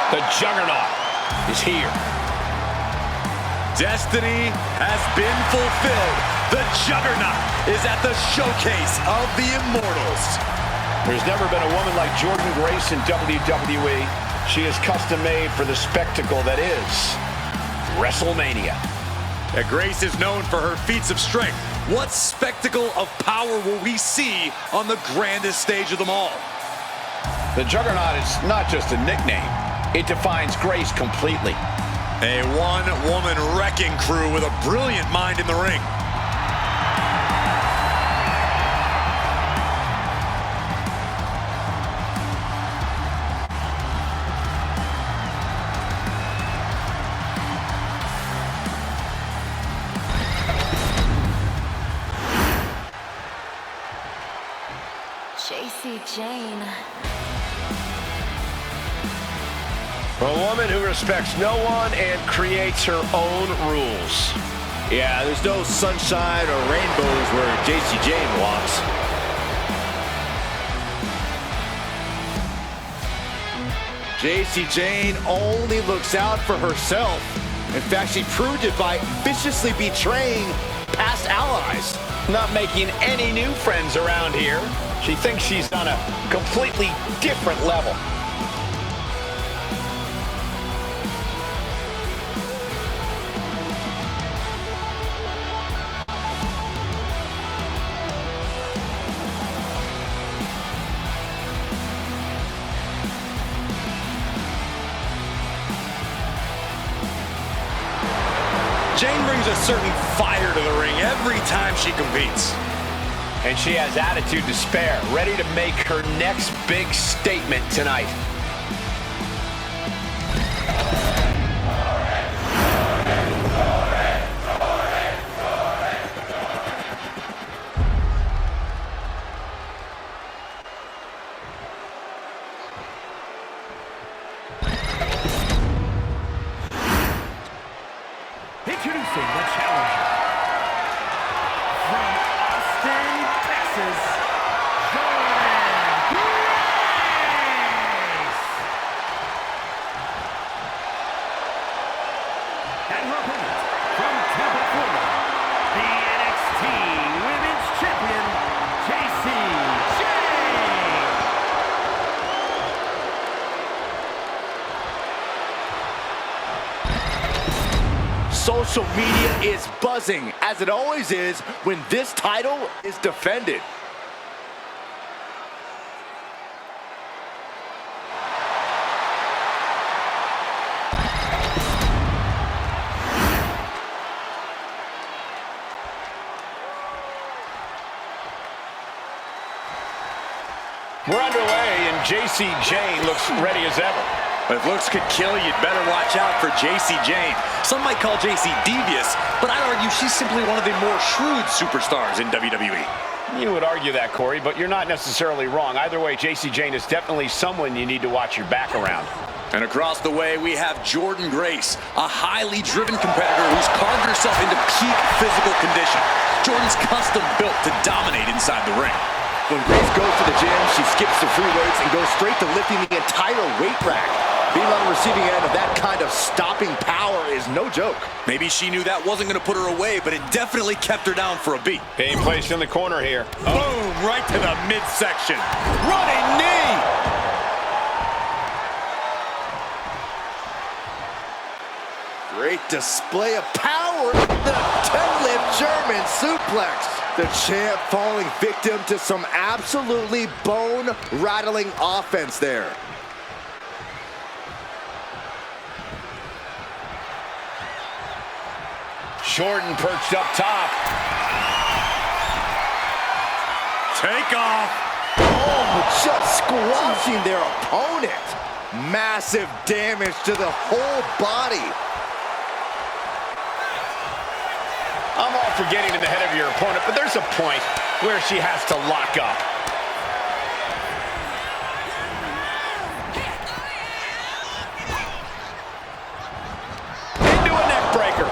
The Juggernaut is here. Destiny has been fulfilled. The Juggernaut is at the showcase of the Immortals. There's never been a woman like Jordyn Grace in WWE. She is custom made for the spectacle that is WrestleMania. Grace is known for her feats of strength. What spectacle of power will we see on the grandest stage of them all? The Juggernaut is not just a nickname. It defines Grace completely. A one-woman wrecking crew with a brilliant mind in the ring. Jacy, Jayne. A woman who respects no one and creates her own rules. Yeah, there's no sunshine or rainbows where Jayne walks. Jayne only looks out for herself. In fact, she proved it by viciously betraying past allies. Not making any new friends around here. She thinks she's on a completely different level. Jayne brings a certain fire to the ring every time she competes. And she has attitude to spare, ready to make her next big statement tonight. Introducing the challenger from Austin, Texas, Jordyn. And her opponent from Tampa, Florida, the NXT Women's Champion, Jacy, Jayne. Social media is buzzing, as it always is when this title is defended. We're underway, and Jacy Jayne looks ready as ever. But if looks could kill, you'd better watch out for Jacy Jayne. Some might call Jacy devious, but I'd argue she's simply one of the more shrewd superstars in WWE. You would argue that, Corey, but you're not necessarily wrong. Either way, Jacy Jayne is definitely someone you need to watch your back around. And across the way, we have Jordyn Grace, a highly driven competitor who's carved herself into peak physical condition. Jordyn's custom built to dominate inside the ring. When Grace goes to the gym, she skips the free weights and goes straight to lifting the entire weight rack. Being on the receiving end of that kind of stopping power is no joke. Maybe she knew that wasn't going to put her away, but it definitely kept her down for a beat. Being placed in the corner here. Boom, right to the midsection. Running knee. Great display of power. The 10-lift German suplex. The champ falling victim to some absolutely bone-rattling offense there. Jordyn perched up top. Take off. Oh, just squashing their opponent. Massive damage to the whole body. I'm all for getting in the head of your opponent, but there's a point where she has to lock up. Into a neck breaker.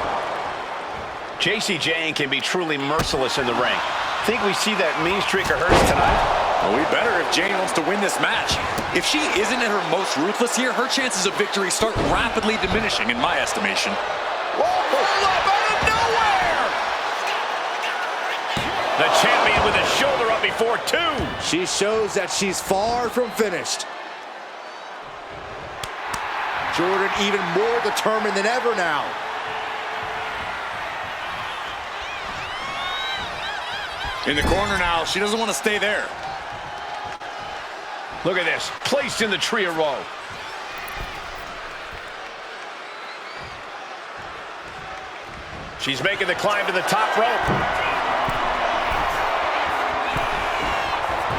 Jacy Jayne can be truly merciless in the ring. Think we see that mean streak of hers tonight? Well, we better if Jayne wants to win this match. If she isn't at her most ruthless here, her chances of victory start rapidly diminishing in my estimation. Whoa, hold up out of nowhere! The champion with his shoulder up before two. She shows that she's far from finished. Jordyn even more determined than ever now. In the corner now, she doesn't want to stay there. Look at this, placed in the tree of woe. She's making the climb to the top rope.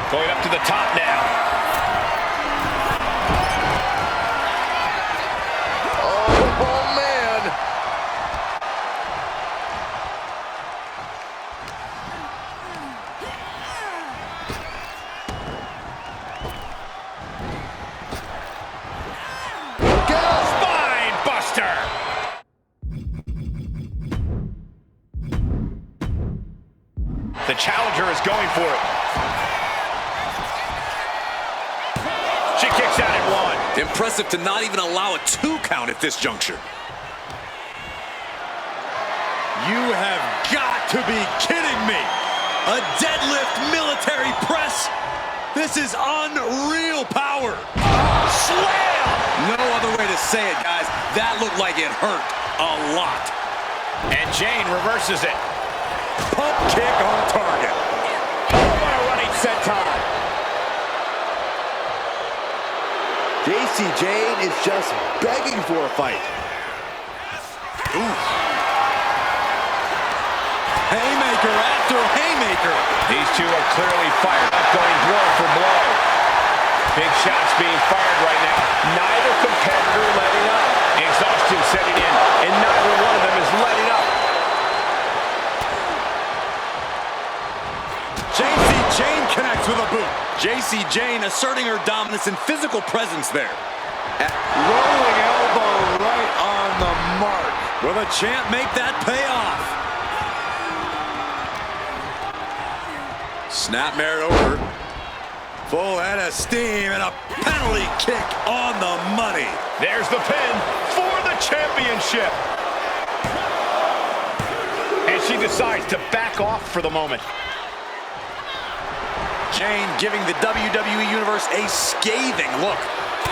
Going up to the top now. Oh, man. Spine buster. The challenger is going for it. She kicks out at one. Impressive to not even allow a 2 count at this juncture. You have got to be kidding me. A deadlift military press. This is unreal power. Slam! No other way to say it, guys. That looked like it hurt a lot. And Jayne reverses it. Pump kick on target. Oh, what a running senton. Jacy Jayne is just begging for a fight. Ooh. Haymaker after haymaker. These two are clearly fired up, going blow for blow. Big shots being fired right now. Neither competitor letting up. Exhaustion setting in, and neither one of them is letting up. Jacy Jayne connects with a boot. Jacy Jayne asserting her dominance and physical presence there. Rolling elbow right on the mark. Will the champ make that pay off? Snapmare over. Full head of steam and a penalty kick on the money. There's the pin for the championship. And she decides to back off for the moment. Jayne giving the WWE Universe a scathing look.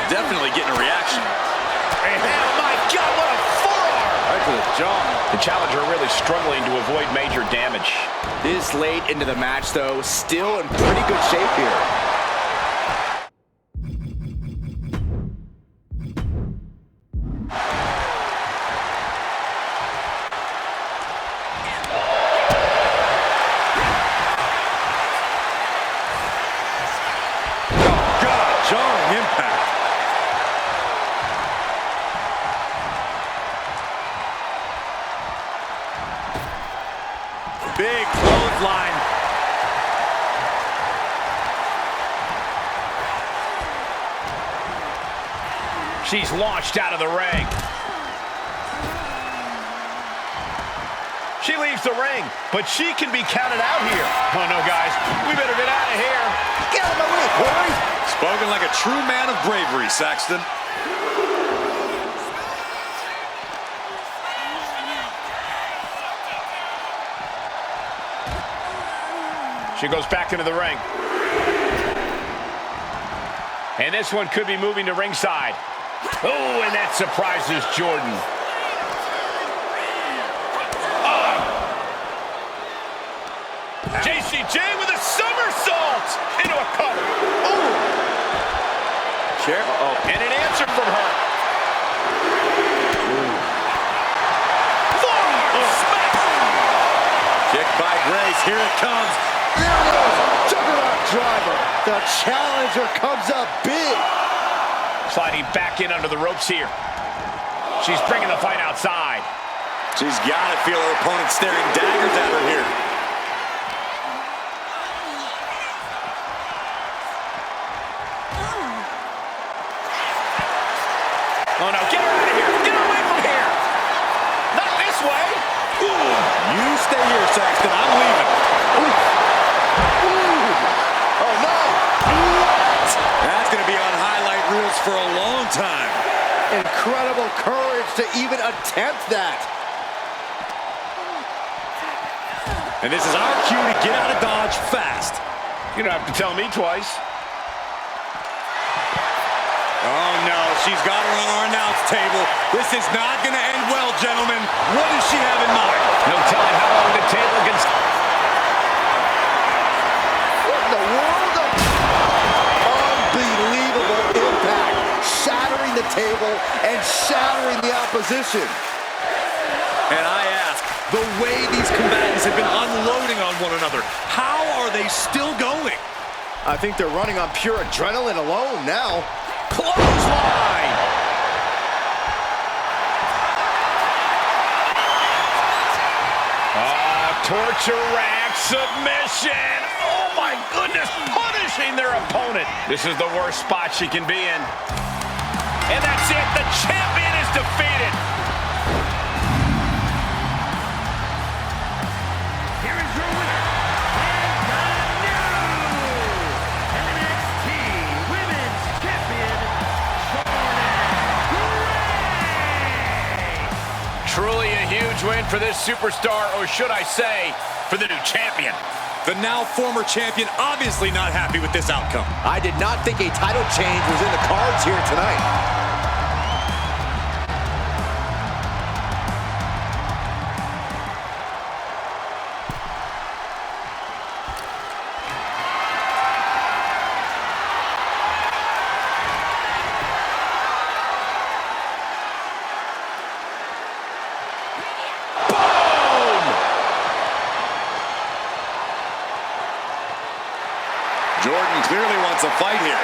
Definitely getting a reaction. And oh my God, what a forearm! Right to the jaw. The challenger really struggling to avoid major damage. This late into the match, though, still in pretty good shape here. Jarring impact. Big clothesline. She's launched out of the ring. She leaves the ring, but she can be counted out here. Oh no, guys, we better get out of here. Get out of my way, Corey! Spoken like a true man of bravery, Saxton. She goes back into the ring. And this one could be moving to ringside. Oh, and that surprises Jordyn. Jacy Jayne with a somersault into a cover. Oh! Chair. And an answer from her. Kick by Grace. Here it comes. There it is! Juggernaut driver. The challenger comes up big. Sliding back in under the ropes here. She's bringing the fight outside. She's got to feel her opponent staring daggers at her here. Oh no, get her out of here! Get her away from here! Not this way! Ooh. You stay here, Saxton. I'm leaving. Ooh. Oh no! for a long time. Incredible courage to even attempt that. And this is our cue to get out of Dodge fast. You don't have to tell me twice. Oh no, she's got her on our announce table. This is not going to end well, gentlemen. What does she have in mind? No telling how long the table can... What in the world? Unbelievable impact. Shattering the table and shattering the opposition. And I ask, the way these combatants have been unloading on one another, how are they still going? I think they're running on pure adrenaline alone now. Clothesline! Torture rack submission. Oh my goodness, punishing their opponent. This is the worst spot she can be in. And that's it, the champion is defeated. Here is your winner, and the new NXT Women's Champion, Jordyn. Truly a huge win for this superstar, or should I say, for the new champion. The now former champion obviously not happy with this outcome. I did not think a title change was in the cards here tonight. Jordyn clearly wants a fight here.